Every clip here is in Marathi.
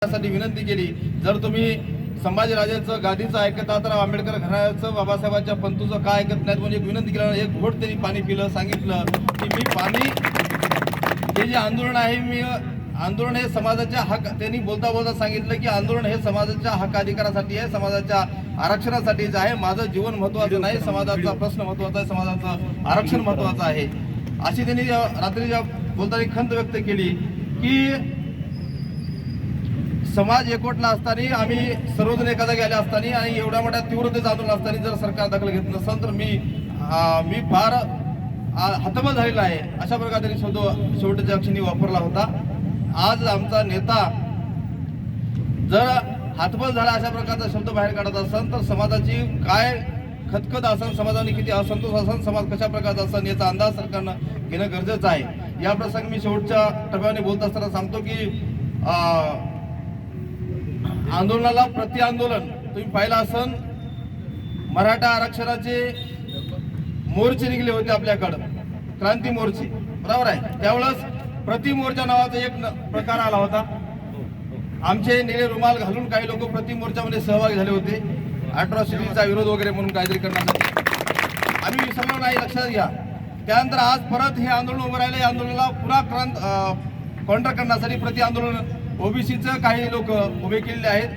साठी विनंती केली, जर तुम्ही संभाजीराजांचं गादीचं ऐकता तर आंबेडकर घराण्याचं बाबासाहेबांच्या पंतूचं काय ऐकत नाहीत म्हणून एक विनंती केली. एक घोट त्यांनी पाणी पिलं, सांगितलं की मी पाणी हे जे आंदोलन आहे, मी आंदोलन हे समाजाच्या हक, त्यांनी बोलता बोलता सांगितलं की आंदोलन हे समाजाच्या हक्क अधिकारासाठी आहे, समाजाच्या आरक्षणासाठीच आहे. माझं जीवन महत्त्वाचं नाही, समाजाचा प्रश्न महत्त्वाचा आहे, समाजाचं आरक्षण महत्त्वाचं आहे, अशी त्यांनी रात्रीच्या बोलताना खंत व्यक्त केली की समाज एकवटला असताना, आम्ही सर्वजण एखादा गेले असताना आणि एवढ्या मोठ्या तीव्रतेचं आंदोलन असताना जर सरकार दखल घेत नसेल तर मी फार हतबल झालेला आहे, अशा प्रकारे त्यांनी शेवटच्या क्षणी वापरला होता. आज आमचा नेता जर हातबल झाला, अशा प्रकारचा शब्द बाहेर काढत असेल तर समाजाची काय खतखत असेल, समाजाने किती असंतोष असेल, समाज कशा प्रकारचा असेल याचा अंदाज सरकारनं घेणं गरजेचं आहे. या प्रसंगी मी शेवटच्या टप्प्याने बोलत असताना सांगतो की आंदोलनाला प्रति आंदोलन तुम्ही पाहिलं असन, मराठा आरक्षणाचे मोर्चे निघले होते आपल्याकडं, क्रांती मोर्चे, बरोबर आहे. त्यावेळेस प्रति मोर्चा नावाचा एक प्रकार आला होता. आमचे निळे रुमाल घालून काही लोक प्रति मोर्चामध्ये सहभागी झाले होते, अॅट्रॉसिटीचा विरोध वगैरे म्हणून काहीतरी करण्यासाठी. आम्ही विसरलो नाही, लक्षात घ्या. त्यानंतर आज परत हे आंदोलन उभं राहिलं. या आंदोलनाला पुन्हा काउंटर करण्यासाठी प्रति आंदोलन ओबीसीचं काही लोक उभे केलेले आहेत.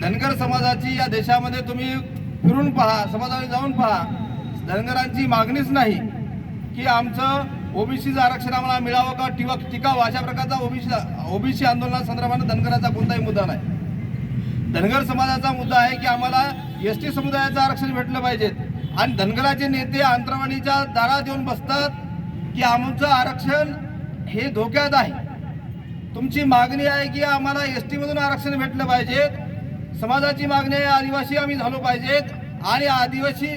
धनगर समाजाची या देशामध्ये तुम्ही फिरून पहा, समाजाने जाऊन पहा, धनगरांची मागणीच नाही की आमचं ओबीसीचं आरक्षण आम्हाला मिळावं का टिकावं, अशा प्रकारचा ओबीसी आंदोलनासंदर्भात धनगराचा कोणताही मुद्दा नाही. धनगर समाजाचा मुद्दा आहे की आम्हाला एसटी समुदायाचं आरक्षण भेटलं पाहिजे. आणि धनगराचे नेते अंतरवाणीच्या दारात येऊन बसतात की आमचं आरक्षण हे धोक्यात आहे. तुमची मागणी आहे की आम्हाला एसटी मधून आरक्षण भेटलं पाहिजे, समाजाची मागणी आहे आदिवासी आम्ही झालो पाहिजेत, आणि आदिवासी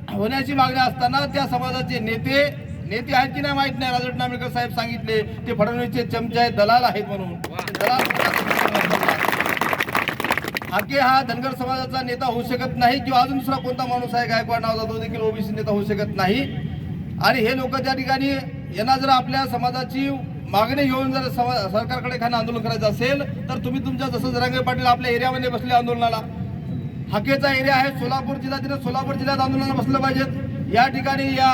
होण्याची मागणी असताना त्या समाजाचे नेते आहेत की नाही माहित नाही. राजरत्न आंबेडकर साहेब सांगितले ते फडणवीसचे चमचे आहेत, दलाल आहेत म्हणून. दलाल हा धनगर समाजाचा नेता होऊ शकत नाही, किंवा अजून दुसरा कोणता माणूस आहे गायकवाड नावाचा, तो देखील ओबीसी नेता होऊ शकत नाही. आणि हे लोक त्या ठिकाणी यांना जर आपल्या समाजाची मागणी घेऊन जर सरकारकडे एखादं आंदोलन करायचं असेल तर तुम्ही तुमच्या, जसं जरांगे पाटील आपल्या एरियामध्ये बसले आंदोलनाला, हाकेचा एरिया आहे सोलापूर जिल्हा, तिने सोलापूर जिल्ह्यात आंदोलनाला बसलं पाहिजेत. या ठिकाणी या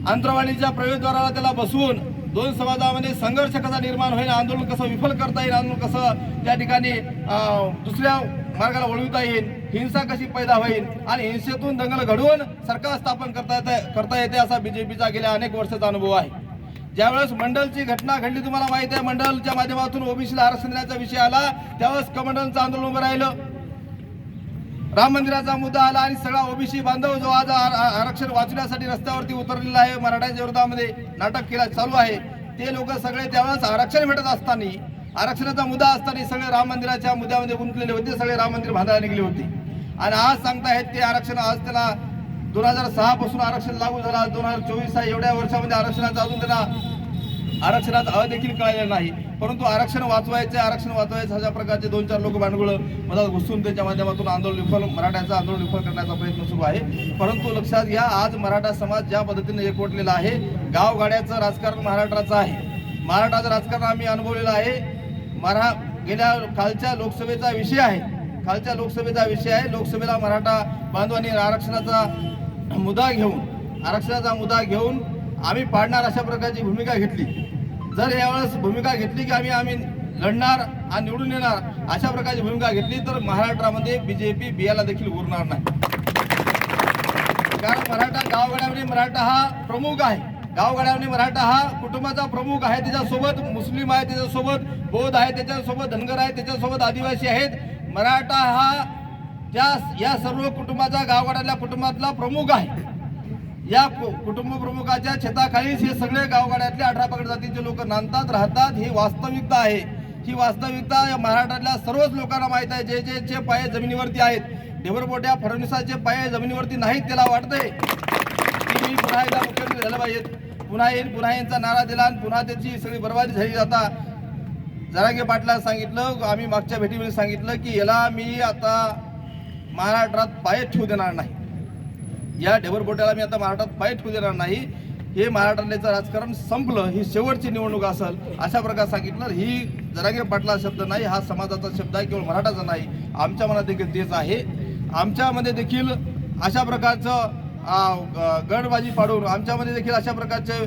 अंतरवाणीच्या प्रवेशद्वाराला त्याला बसवून दोन समाजामध्ये संघर्ष कसा निर्माण होईल, आंदोलन कसं विफल करता येईल, आंदोलन कसं त्या ठिकाणी दुसऱ्या मार्गाला वळविता येईल, हिंसा कशी पैदा होईल आणि हिंसेतून दंगल घडवून सरकार स्थापन करता येते, असा बीजेपीचा गेल्या अनेक वर्षाचा अनुभव आहे. ज्यावेळेस मंडलची घटना घडली, तुम्हाला माहिती आहे, मंडलच्या माध्यमातून ओबीसीला आरक्षण देण्याचा विषय आला, त्यावेळेस कमंडलचं आंदोलन उभं राहिलं, राम मंदिराचा मुद्दा आला आणि सगळा ओबीसी बांधव जो आज आरक्षण वाचवण्यासाठी रस्त्यावरती उतरलेला आहे, मराठ्यांच्या विरोधामध्ये नाटक केला चालू आहे, ते लोक सगळे त्यावेळेस आरक्षण भेटत असताना, आरक्षणाचा मुद्दा असताना सगळे राम मंदिराच्या मुद्द्यामध्ये गुंतलेले होते, सगळे राम मंदिर बांधायला निघले होते. आणि आज सांगतायत ते आरक्षण, आज त्याला 2006 पासून आरक्षण लागू झाला, 2024 आहे, एवढ्या वर्षामध्ये आरक्षणाचा अजून त्यांना आरक्षणाचा देखील कळलेला नाही. परंतु आरक्षण वाचवायचे अशा प्रकारचे 2-4 लोक भांडगुळ मधात घुसून त्याच्या माध्यमातून मराठ्याचं आंदोलन विफल करण्याचा प्रयत्न सुरू आहे. परंतु लक्षात घ्या, आज मराठा समाज ज्या पद्धतीने एकवटलेला आहे, गावगाड्याचं राजकारण महाराष्ट्राचं आहे, महाराष्ट्राचं राजकारण आम्ही अनुभवलेलं आहे. गेल्या कालच्या लोकसभेचा विषय आहे, लोकसभेला मराठा बांधवांनी आरक्षणाचा मुद्दा घेऊन आम्ही पाडणार अशा प्रकारची भूमिका घेतली. जर यावेळेस भूमिका घेतली की आम्ही लढणार आणि निवडून येणार, अशा प्रकारची भूमिका घेतली तर महाराष्ट्रामध्ये बीजेपी बियाला देखील उरणार नाही. कारण मराठा गावगाड्यामध्ये मराठा हा प्रमुख आहे, गावगाड्यामध्ये मराठा हा कुटुंबाचा प्रमुख आहे, त्याच्यासोबत मुस्लिम आहे, त्याच्यासोबत बौद्ध आहे, त्याच्यासोबत धनगर आहे, त्याच्यासोबत आदिवासी आहेत. मराठा हा या सर्व कुटुंबाचा, गावगाड्यातल्या कुटुंबातला प्रमुख आहे. या कुटुंब प्रमुखाच्या छताखाली हे सगळे गावगाड्यातले 18 पगड जातीचे लोक नांदतात, राहतात. ही वास्तविकता आहे. ही वास्तविकता या महाराष्ट्रातल्या सर्वच लोकांना माहित आहे. जे पाये जमिनीवरती आहेत, ढेबरपोट्या फडणवीसाचे पाये जमिनीवरती नाहीत, त्याला वाटतंय की मी पुन्हा एकदा मुख्यमंत्री झालं पाहिजेत, पुन्हा यांचा नारा दिला आणि पुन्हा त्याची सगळी बर्बादी झाली. जाता जरांगे पाटलांना सांगितलं, आम्ही मागच्या भेटीमध्ये सांगितलं की याला मी आता महाराष्ट्रात पाय ठेवू देणार नाही, या ढेबरपोट्याला मी आता महाराष्ट्रात पाय ठेवू देणार नाही, हे महाराष्ट्रातलं राजकारण संपलं, ही शेवटची निवडणूक असेल अशा प्रकारे सांगितलं. ही जरांगे पाटला शब्द नाही, हा समाजाचा शब्द आहे, केवळ मराठाचा नाही. आमच्या मनात देखील तेच आहे. आमच्यामध्ये देखील अशा प्रकारचं गडबाजी पाडून, आमच्यामध्ये देखील अशा प्रकारचे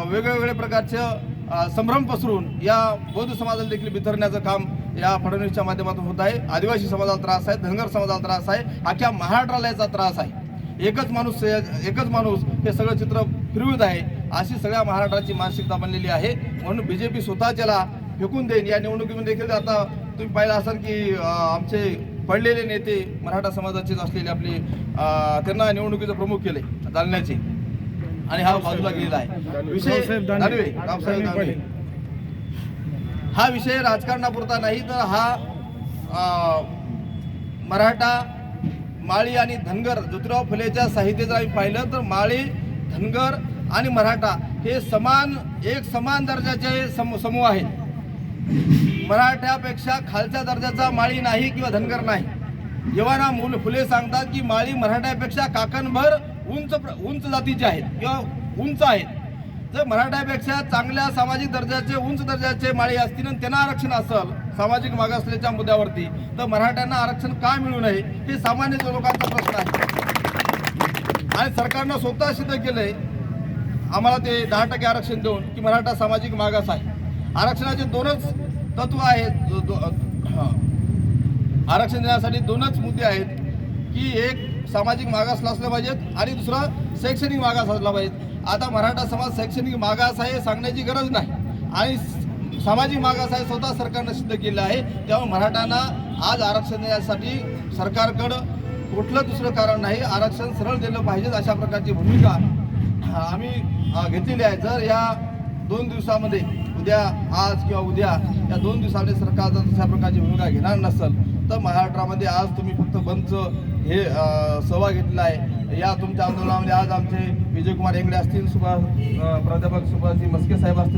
वेगवेगळे प्रकारचे संभ्रम पसरून या बौद्ध समाजाला देखील बिथरण्याचं काम या फडणवीसच्या माध्यमातून होत आहे. आदिवासी समाजाला त्रास आहे, धनगर समाजाला त्रास आहे, अख्ख्या महाराष्ट्राला याचा त्रास आहे. एकच माणूस हे सगळं चित्र फिरवत आहे, अशी सगळ्या महाराष्ट्राची मानसिकता बनलेली आहे. म्हणून बीजेपी स्वतःच्याला फेकून देईन. या निवडणुकीमध्ये देखील आता तुम्ही पाहिलं असाल की आमचे पडलेले नेते मराठा समाजाचेच असलेले आपले त्यांना निवडणुकीचं प्रमुख केले जालन्याचे, आणि हा बाजूला गेलेला आहे विषय. रावसाहेब दानवे हा विषय राजकारणापुरता नाही, तर हा मराठा, माळी आणि धनगर, ज्योतिराव फुलेच्या साहित्य जर आम्ही पाहिलं तर माळी, धनगर आणि मराठा हे एक समान दर्जाचे समूह आहेत. मराठ्यापेक्षा खालच्या दर्जाचा माळी नाही किंवा धनगर नाही. जेव्हा ना फुले सांगतात की माळी मराठ्यापेक्षा काकणभर उंच जातीचे आहेत किंवा उंच आहेत. जर मराठ्यापेक्षा चांगल्या सामाजिक दर्जाचे, उंच दर्जाचे माळी असतील आणि त्यांना आरक्षण असेल सामाजिक मागासलेल्या मुद्द्यावरती, तर मराठ्यांना आरक्षण का मिळू नये हे सामान्य लोकांचा प्रश्न आहे. आणि सरकारनं स्वतः सिद्ध केलंय आम्हाला ते 10% आरक्षण देऊन की मराठा सामाजिक मागास आहे. आरक्षणाचे दोनच तत्व आहेत, आरक्षण देण्यासाठी दोनच मुद्दे आहेत की एक सामाजिक मागास असलं पाहिजेत आणि दुसरा शैक्षणिक मागास असला पाहिजे. आता मराठा समाज शैक्षणिक मागास आहे सांगण्याची गरज नाही आणि सामाजिक मागास आहे स्वतः सरकारनं सिद्ध केलं आहे. त्यामुळे मराठ्यांना आज आरक्षण देण्यासाठी सरकारकडं कुठलं दुसरं कारण नाही, आरक्षण सरळ दिलं पाहिजे अशा प्रकारची भूमिका आम्ही घेतलेली आहे. जर या 2 दिवसामध्ये उद्या, आज किंवा उद्या या 2 दिवसांमध्ये सरकार जर तशा प्रकारची भूमिका घेणार नसेल तर महाराष्ट्रामध्ये आज तुम्ही फक्त बंदचं हे सहभाग घेतलेला आहे. या तुमच्या आंदोलनामध्ये आज आमचे विजयकुमार हेगडे असतील, प्राध्यापक सुभाषजी मस्के साहेब असतील,